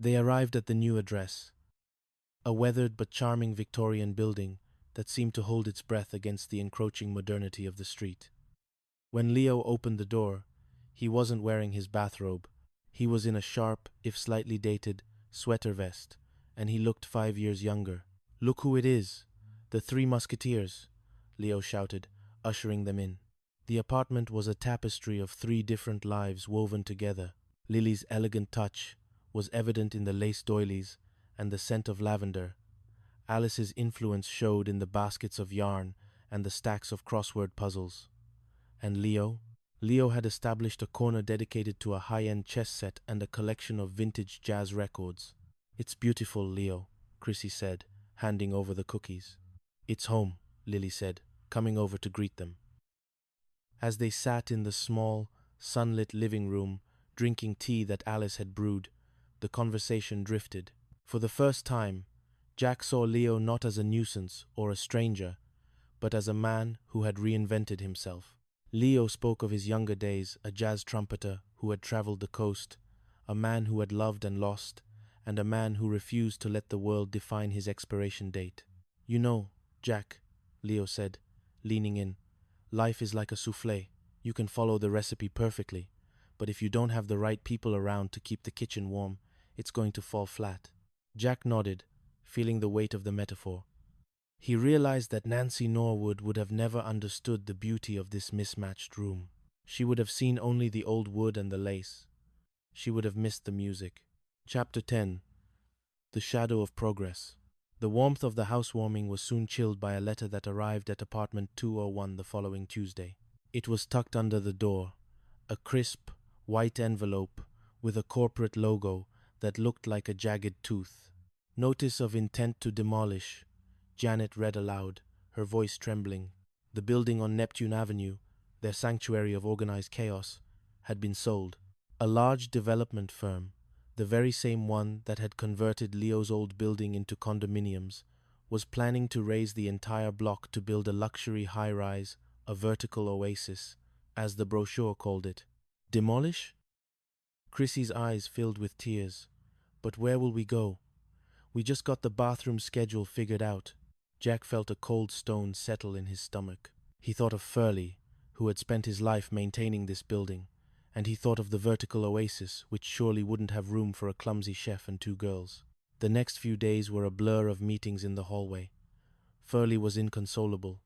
They arrived at the new address, a weathered but charming Victorian building that seemed to hold its breath against the encroaching modernity of the street. When Leo opened the door, he wasn't wearing his bathrobe. He was in a sharp, if slightly dated, sweater vest, and he looked 5 years younger. "Look who it is! The Three Musketeers!" Leo shouted, ushering them in. The apartment was a tapestry of 3 different lives woven together. Lily's elegant touch was evident in the lace doilies and the scent of lavender. Alice's influence showed in the baskets of yarn and the stacks of crossword puzzles. And Leo had established a corner dedicated to a high-end chess set and a collection of vintage jazz records. "It's beautiful, Leo," Chrissy said, handing over the cookies. "It's home," Lily said, coming over to greet them. As they sat in the small, sunlit living room, drinking tea that Alice had brewed, the conversation drifted. For the first time, Jack saw Leo not as a nuisance or a stranger, but as a man who had reinvented himself. Leo spoke of his younger days, a jazz trumpeter who had traveled the coast, a man who had loved and lost, and a man who refused to let the world define his expiration date. "You know, Jack," Leo said, leaning in, "life is like a soufflé. You can follow the recipe perfectly, but if you don't have the right people around to keep the kitchen warm, it's going to fall flat." Jack nodded, feeling the weight of the metaphor. He realized that Nancy Norwood would have never understood the beauty of this mismatched room. She would have seen only the old wood and the lace. She would have missed the music. Chapter 10. The Shadow of Progress. The warmth of the housewarming was soon chilled by a letter that arrived at apartment 201 the following Tuesday. It was tucked under the door, a crisp, white envelope with a corporate logo that looked like a jagged tooth. "Notice of intent to demolish," Janet read aloud, her voice trembling. The building on Neptune Avenue, their sanctuary of organized chaos, had been sold. A large development firm, the very same one that had converted Leo's old building into condominiums, was planning to raze the entire block to build a luxury high-rise, a vertical oasis, as the brochure called it. Demolish? Chrissy's eyes filled with tears. "But where will we go? We just got the bathroom schedule figured out." Jack felt a cold stone settle in his stomach. He thought of Furley, who had spent his life maintaining this building, and he thought of the vertical oasis, which surely wouldn't have room for a clumsy chef and 2 girls. The next few days were a blur of meetings in the hallway. Furley was inconsolable,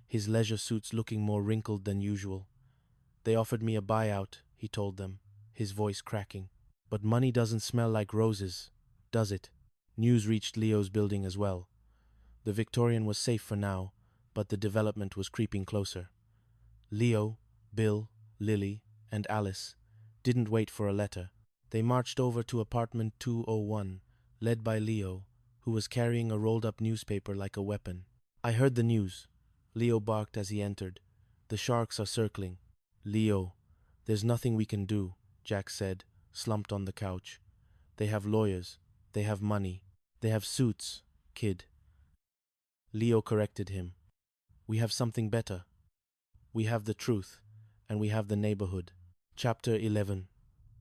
his leisure suits looking more wrinkled than usual. "They offered me a buyout," he told them, his voice cracking. "But money doesn't smell like roses, does it?" News reached Leo's building as well. The Victorian was safe for now, but the development was creeping closer. Leo, Bill, Lily, and Alice didn't wait for a letter. They marched over to apartment 201, led by Leo, who was carrying a rolled-up newspaper like a weapon. "I heard the news," Leo barked as he entered. "The sharks are circling." "Leo, there's nothing we can do," Jack said, slumped on the couch. "They have lawyers. They have money. They have suits, kid." Leo corrected him. "We have something better. We have the truth, and we have the neighborhood." Chapter 11.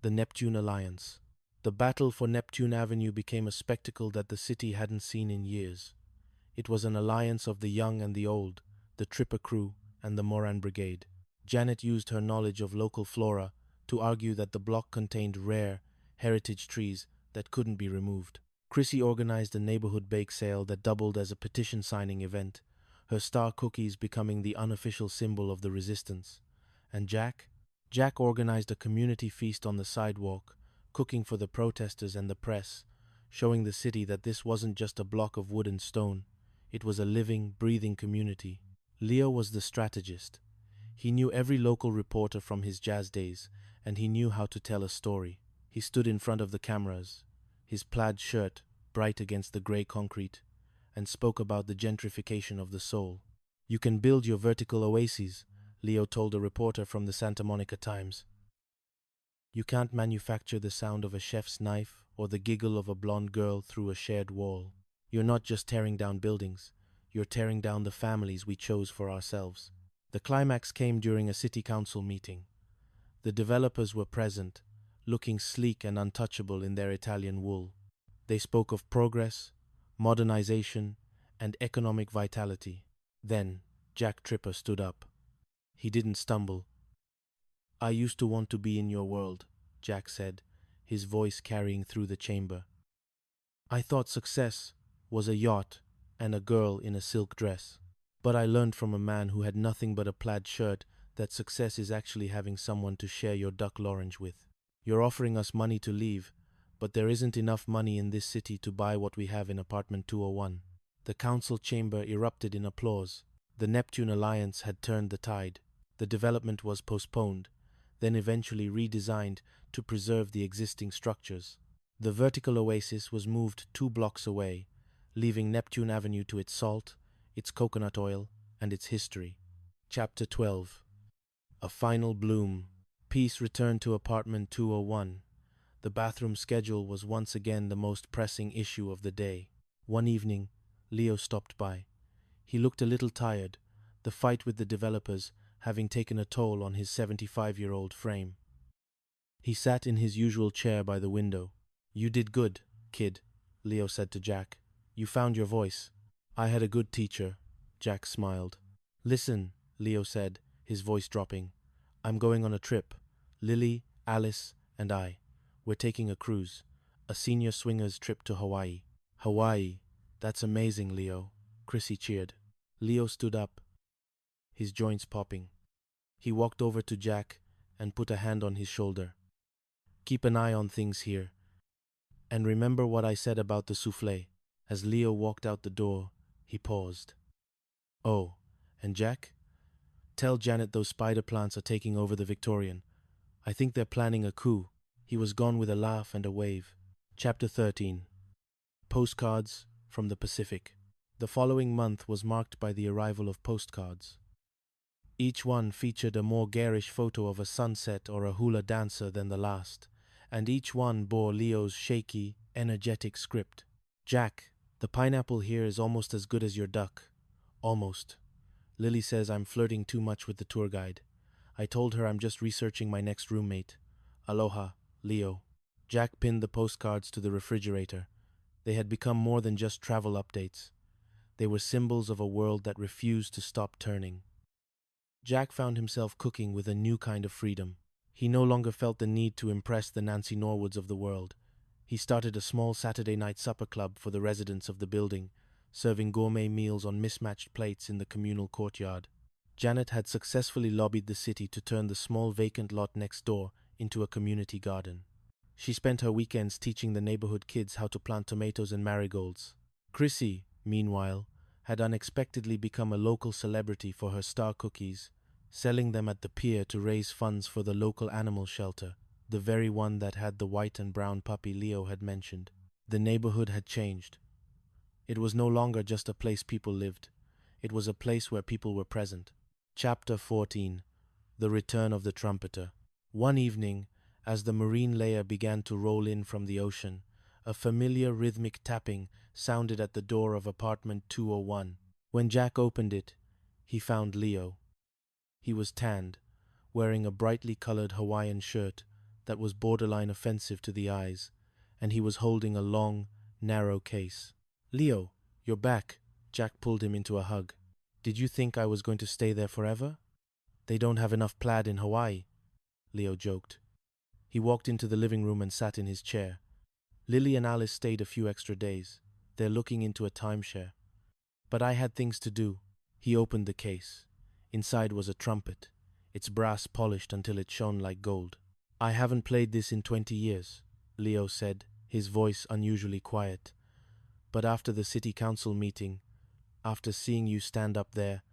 The Neptune Alliance. The battle for Neptune Avenue became a spectacle that the city hadn't seen in years. It was an alliance of the young and the old, the Tripper crew and the Moran Brigade. Janet used her knowledge of local flora to argue that the block contained rare, heritage trees that couldn't be removed. Chrissy organized a neighborhood bake sale that doubled as a petition signing event, her star cookies becoming the unofficial symbol of the resistance. And Jack organized a community feast on the sidewalk, cooking for the protesters and the press, showing the city that this wasn't just a block of wood and stone. It was a living, breathing community. Leo was the strategist. He knew every local reporter from his jazz days, and he knew how to tell a story. He stood in front of the cameras, his plaid shirt bright against the gray concrete, and spoke about the gentrification of the soul. "You can build your vertical oases," Leo told a reporter from the Santa Monica Times. "You can't manufacture the sound of a chef's knife or the giggle of a blonde girl through a shared wall. You're not just tearing down buildings, you're tearing down the families we chose for ourselves." The climax came during a city council meeting. The developers were present, looking sleek and untouchable in their Italian wool. They spoke of progress, modernization, and economic vitality. Then, Jack Tripper stood up. He didn't stumble. "I used to want to be in your world," Jack said, his voice carrying through the chamber. "I thought success was a yacht and a girl in a silk dress. But I learned from a man who had nothing but a plaid shirt that success is actually having someone to share your duck l'orange with. You're offering us money to leave, but there isn't enough money in this city to buy what we have in apartment 201. The council chamber erupted in applause. The Neptune Alliance had turned the tide. The development was postponed, then eventually redesigned to preserve the existing structures. The vertical oasis was moved 2 blocks away, leaving Neptune Avenue to its salt, its coconut oil, and its history. Chapter 12. A Final Bloom. Peace returned to apartment 201. The bathroom schedule was once again the most pressing issue of the day. One evening, Leo stopped by. He looked a little tired, the fight with the developers having taken a toll on his 75-year-old frame. He sat in his usual chair by the window. "You did good, kid," Leo said to Jack. "You found your voice." "I had a good teacher," Jack smiled. "Listen," Leo said, his voice dropping. "I'm going on a trip. Lily, Alice, and I. We're taking a cruise. A senior swingers trip to Hawaii." "Hawaii? That's amazing, Leo," Chrissy cheered. Leo stood up, his joints popping. He walked over to Jack and put a hand on his shoulder. "Keep an eye on things here. And remember what I said about the souffle." As Leo walked out the door, he paused. "Oh, and Jack? Tell Janet those spider plants are taking over the Victorian. I think they're planning a coup." He was gone with a laugh and a wave. Chapter 13. Postcards from the Pacific. The following month was marked by the arrival of postcards. Each one featured a more garish photo of a sunset or a hula dancer than the last, and each one bore Leo's shaky, energetic script. "Jack, the pineapple here is almost as good as your duck. Almost. Lily says I'm flirting too much with the tour guide. I told her I'm just researching my next roommate. Aloha, Leo." Jack pinned the postcards to the refrigerator. They had become more than just travel updates. They were symbols of a world that refused to stop turning. Jack found himself cooking with a new kind of freedom. He no longer felt the need to impress the Nancy Norwoods of the world. He started a small Saturday night supper club for the residents of the building, serving gourmet meals on mismatched plates in the communal courtyard. Janet had successfully lobbied the city to turn the small vacant lot next door into a community garden. She spent her weekends teaching the neighborhood kids how to plant tomatoes and marigolds. Chrissy, meanwhile, had unexpectedly become a local celebrity for her star cookies, selling them at the pier to raise funds for the local animal shelter, the very one that had the white and brown puppy Leo had mentioned. The neighborhood had changed. It was no longer just a place people lived. It was a place where people were present. Chapter 14. The Return of the Trumpeter. One evening, as the marine layer began to roll in from the ocean, a familiar rhythmic tapping sounded at the door of apartment 201. When Jack opened it, he found Leo. He was tanned, wearing a brightly colored Hawaiian shirt that was borderline offensive to the eyes, and he was holding a long, narrow case. "Leo, you're back." Jack pulled him into a hug. "Did you think I was going to stay there forever?" "They don't have enough plaid in Hawaii," Leo joked. He walked into the living room and sat in his chair. "Lily and Alice stayed a few extra days. They're looking into a timeshare. But I had things to do." He opened the case. Inside was a trumpet, its brass polished until it shone like gold. "I haven't played this in 20 years, Leo said, his voice unusually quiet. "But after the city council meeting, after seeing you stand up there,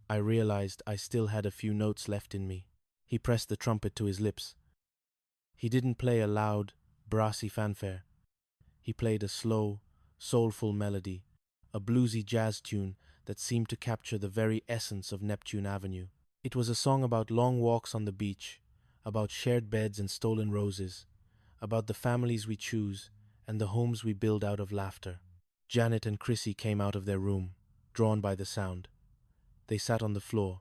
I realized I still had a few notes left in me." He pressed the trumpet to his lips. He didn't play a loud, brassy fanfare. He played a slow, soulful melody, a bluesy jazz tune that seemed to capture the very essence of Neptune Avenue. It was a song about long walks on the beach, about shared beds and stolen roses, about the families we choose and the homes we build out of laughter. Janet and Chrissy came out of their room, drawn by the sound. They sat on the floor,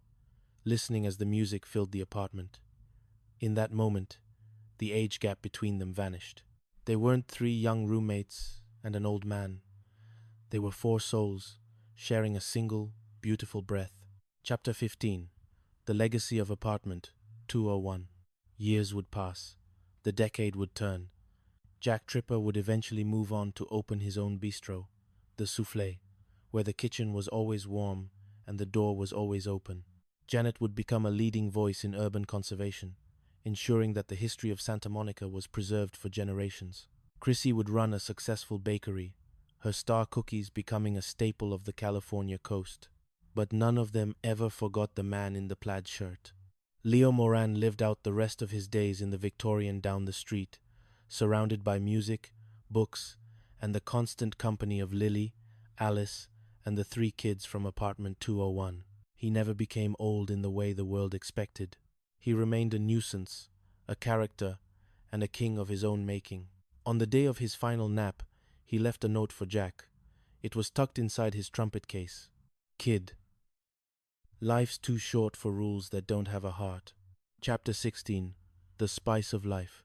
listening as the music filled the apartment. In that moment, the age gap between them vanished. They weren't 3 young roommates and an old man. They were four souls, sharing a single, beautiful breath. Chapter 15. The Legacy of Apartment 201. Years would pass. The decade would turn. Jack Tripper would eventually move on to open his own bistro, the Soufflé, where the kitchen was always warm and the door was always open. Janet would become a leading voice in urban conservation, ensuring that the history of Santa Monica was preserved for generations. Chrissy would run a successful bakery, her star cookies becoming a staple of the California coast. But none of them ever forgot the man in the plaid shirt. Leo Moran lived out the rest of his days in the Victorian down the street, surrounded by music, books, and the constant company of Lily, Alice, and the three kids from apartment 201. He never became old in the way the world expected. He remained a nuisance, a character, and a king of his own making. On the day of his final nap, he left a note for Jack. It was tucked inside his trumpet case. Kid, life's too short for rules that don't have a heart. Chapter 16. The Spice of Life.